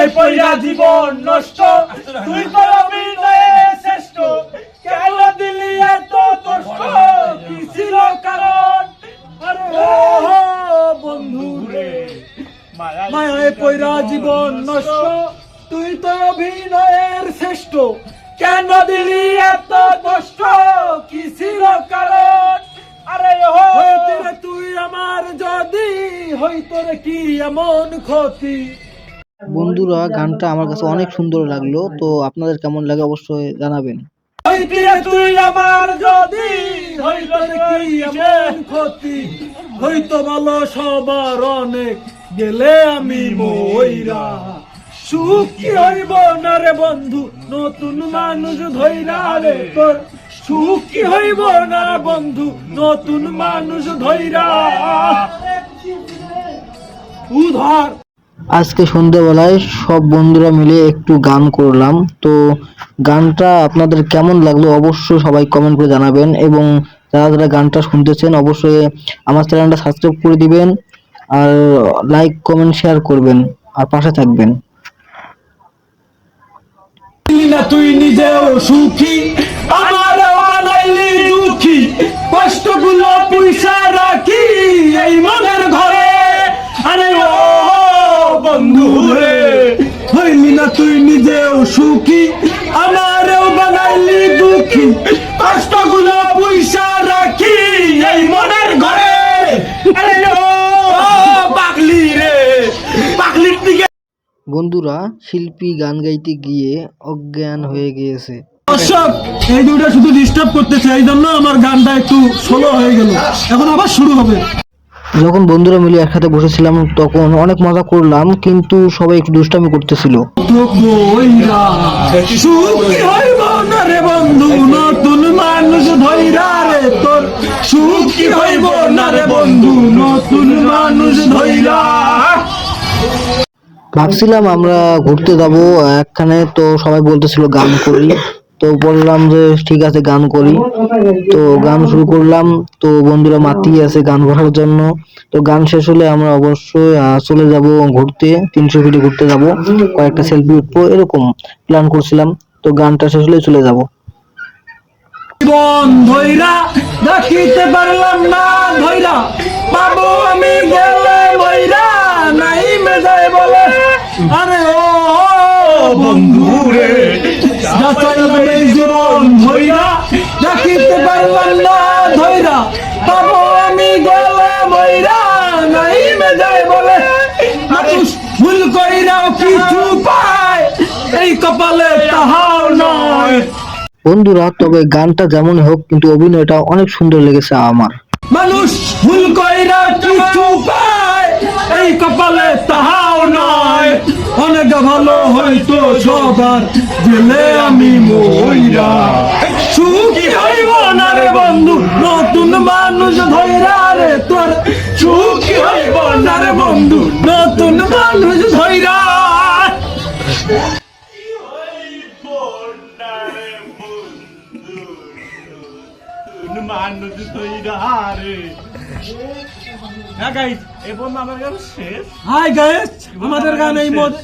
মায়ায় পইরা জীবন নষ্ট, তুই তো অভিনয়ে শ্রেষ্ঠ, কেন দিলি এত কষ্ট, কি ছিল কারণ? আরে ও বন্ধু রে, মায়ায় পইরা জীবন নষ্ট, তুই তো অভিনয়ের শ্রেষ্ঠ, কেন দিলি এত কষ্ট, কি ছিল কারণ? আরে হইতে রে তুই আমার যদি, হইতো রে কি এমন ক্ষতি। বন্ধুরা, গানটা আমার কাছে অনেক সুন্দর লাগলো, তো আপনাদের কেমন লাগে অবশ্যই জানাবেন। হইতে রে তুই আমার যদি, হইতো রে কি এমন ক্ষতি, হইতো ভালো সবার অনেক, গেলে আমি মইরা। সুখ কি হইব না রে বন্ধু, নতুন মানুষ ধইরা রে তোর, সুখ কি হইব না বন্ধু, নতুন মানুষ ধইরা। উধার আজকে সন্ধ্যাবেলায় সব বন্ধুরা মিলে একটু গান করলাম, তো গানটা আপনাদের কেমন লাগলো অবশ্যই সবাই কমেন্ট করে জানাবেন, এবং যারা যারা গানটা শুনতেছেন অবশ্যই আমার চ্যানেলটা সাবস্ক্রাইব করে দিবেন, আর লাইক কমেন্ট শেয়ার করবেন, আর পাশে থাকবেন। না তুই নিজেও সুখী, আমার বানাইলি দুঃখী, কষ্টগুলো পয়সা রাখি এই মনের ঘরে। আরে ও বন্ধু রে, হইলি না তুই নিজেও সুখী, আমারও বানাইলি দুঃখী, কষ্টগুলো পয়সা রাখি এই মনের ঘরে। আরে ও পাগলি রে, পাগলির দিকে। বন্ধুরা, শিল্পী গান গাইতে গিয়ে অজ্ঞান হয়ে গিয়েছে। দর্শক এই দুটো শুধু ডিস্টার্ব করতেছে, এই জন্য আমার গানটা একটু স্লো হয়ে গেল, এখন আবার শুরু হবে। যখন বন্ধুরা মিলে একসাথে বসেছিলাম তখন অনেক মজা করলাম, কিন্তু সবাই একটু দুষ্টামি করতেছিল। সুখী হইব না রে বন্ধু, নতুন মানুষ ধইরা রে তোর, সুখী হইব না রে বন্ধু, নতুন মানুষ ধইরা। ভাবছিলাম আমরা ঘুরতে যাব একখানে, তো সবাই বলতেছিল গান করি, তো বললাম যে ঠিক আছে গান করি, তো গান শুরু করলাম। তো বন্ধুরা মাতিয়ে আছে গান করার জন্য, তো গান শেষ হলে আমরা অবশ্যই চলে যাব ঘুরতে, 300 ফিটে ঘুরতে যাব, কয়েকটা সেলফি উঠবো এরকম প্ল্যান করছিলাম, তো গানটা শেষ হলে চলে যাব। জীবন ধইরা দেখিতে পারলাম না ধইরা, পাবো আমি গেলে মইরা, নাই মেজায় বলে। আরে ও বন্ধু রে, যাচাইলাম এই জীবন ধইরা, দেখিতে পারলাম না ধইরা, পাবো আমি গেলে মইরা, নাই মেজায় বলে। মানুষ ভুল কইরাও কিছু পায়, এই কপালে তাহাও নয়। বন্ধুরা, তবে গানটা যেমন হোক কিন্তু অভিনয়টা অনেক সুন্দর লেগেছে আমার। মানুষ ভুল কইরা কিছু পায়, এই কপালে তাহাও নয়, অনেক ভালো হয়তো সবার, গেলে আমি মইরা। সুখী হইব না রে বন্ধু, নতুন মানুষ ধইরা রে তোর, সুখী হইব না রে বন্ধু, নতুন মানুষ ধইরা। মানুষ ধইরা রে। হ্যাঁ গাইস, এই বন্ধু আমার গান শেষ। হাই গাইস, আমাদের গান এই মধ্যে